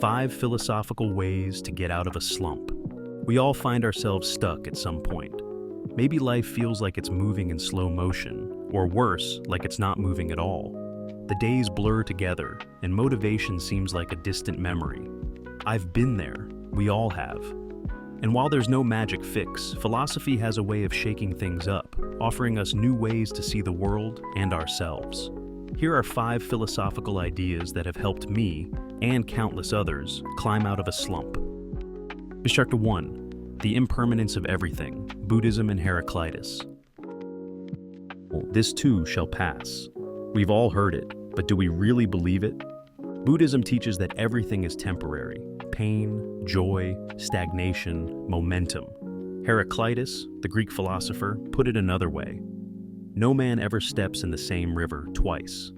5 philosophical ways to get out of a slump. We all find ourselves stuck at some point. Maybe life feels like it's moving in slow motion, or worse, like it's not moving at all. The days blur together, and motivation seems like a distant memory. I've been there. We all have. And while there's no magic fix, philosophy has a way of shaking things up, offering us new ways to see the world and ourselves. Here are 5 philosophical ideas that have helped me, and countless others, climb out of a slump. Chapter 1. The Impermanence of Everything, Buddhism and Heraclitus. This too shall pass. We've all heard it, but do we really believe it? Buddhism teaches that everything is temporary: pain, joy, stagnation, momentum. Heraclitus, the Greek philosopher, put it another way: no man ever steps in the same river twice.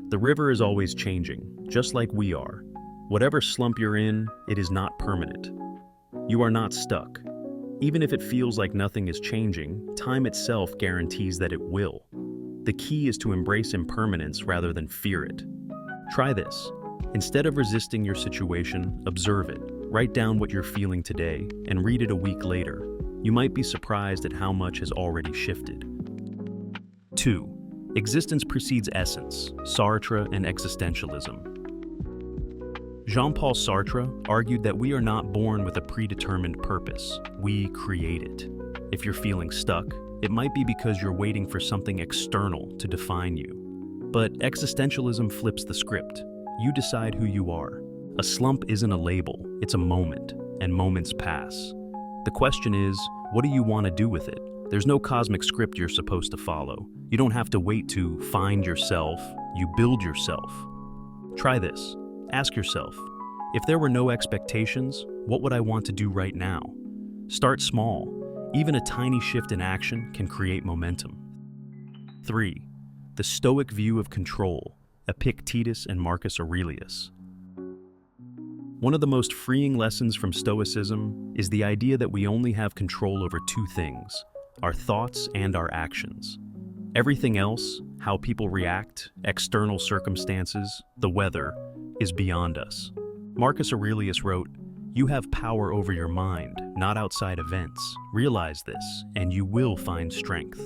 The river is always changing, just like we are. Whatever slump you're in, it is not permanent. You are not stuck. Even if it feels like nothing is changing, time itself guarantees that it will. The key is to embrace impermanence rather than fear it. Try this. Instead of resisting your situation, observe it. Write down what you're feeling today and read it a week later. You might be surprised at how much has already shifted. 2. Existence precedes essence, Sartre and existentialism. Jean-Paul Sartre argued that we are not born with a predetermined purpose. We create it. If you're feeling stuck, it might be because you're waiting for something external to define you. But existentialism flips the script. You decide who you are. A slump isn't a label, it's a moment, and moments pass. The question is, what do you want to do with it? There's no cosmic script you're supposed to follow. You don't have to wait to find yourself, you build yourself. Try this. Ask yourself, if there were no expectations, what would I want to do right now? Start small. Even a tiny shift in action can create momentum. 3. The Stoic view of control, Epictetus and Marcus Aurelius. One of the most freeing lessons from Stoicism is the idea that we only have control over 2 things: our thoughts and our actions. Everything else, how people react, external circumstances, the weather, is beyond us. Marcus Aurelius wrote, "You have power over your mind, not outside events. Realize this, and you will find strength."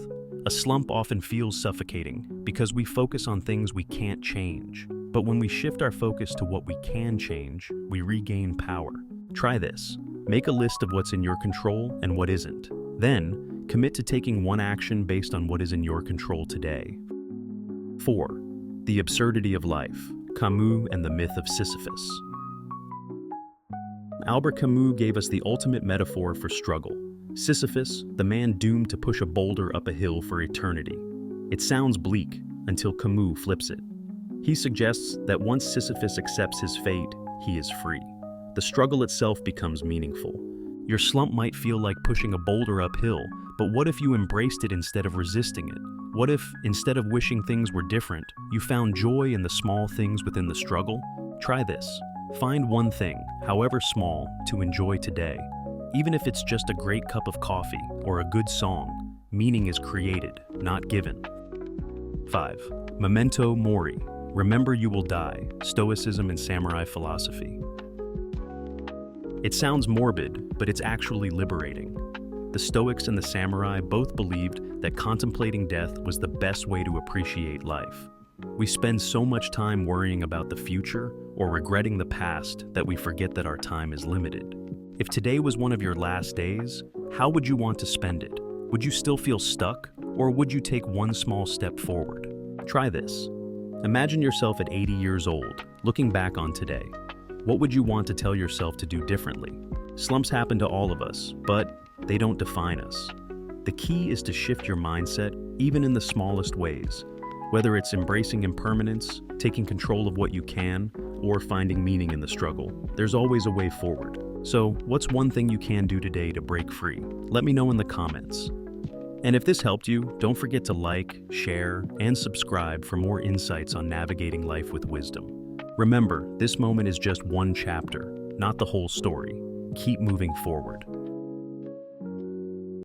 A slump often feels suffocating because we focus on things we can't change. But when we shift our focus to what we can change, we regain power. Try this. Make a list of what's in your control and what isn't. Then, commit to taking one action based on what is in your control today. 4. The Absurdity of Life, Camus and the Myth of Sisyphus. Albert Camus gave us the ultimate metaphor for struggle. Sisyphus, the man doomed to push a boulder up a hill for eternity. It sounds bleak until Camus flips it. He suggests that once Sisyphus accepts his fate, he is free. The struggle itself becomes meaningful. Your slump might feel like pushing a boulder uphill, but what if you embraced it instead of resisting it? What if, instead of wishing things were different, you found joy in the small things within the struggle? Try this. Find one thing, however small, to enjoy today. Even if it's just a great cup of coffee or a good song, meaning is created, not given. 5. Memento Mori, Remember You Will Die, Stoicism and Samurai Philosophy. It sounds morbid, but it's actually liberating. The Stoics and the samurai both believed that contemplating death was the best way to appreciate life. We spend so much time worrying about the future or regretting the past that we forget that our time is limited. If today was one of your last days, how would you want to spend it? Would you still feel stuck, or would you take one small step forward? Try this. Imagine yourself at 80 years old, looking back on today. What would you want to tell yourself to do differently? Slumps happen to all of us, but they don't define us. The key is to shift your mindset, even in the smallest ways. Whether it's embracing impermanence, taking control of what you can, or finding meaning in the struggle, there's always a way forward. So, what's one thing you can do today to break free? Let me know in the comments. And if this helped you, don't forget to like, share, and subscribe for more insights on navigating life with wisdom. Remember, this moment is just one chapter, not the whole story. Keep moving forward.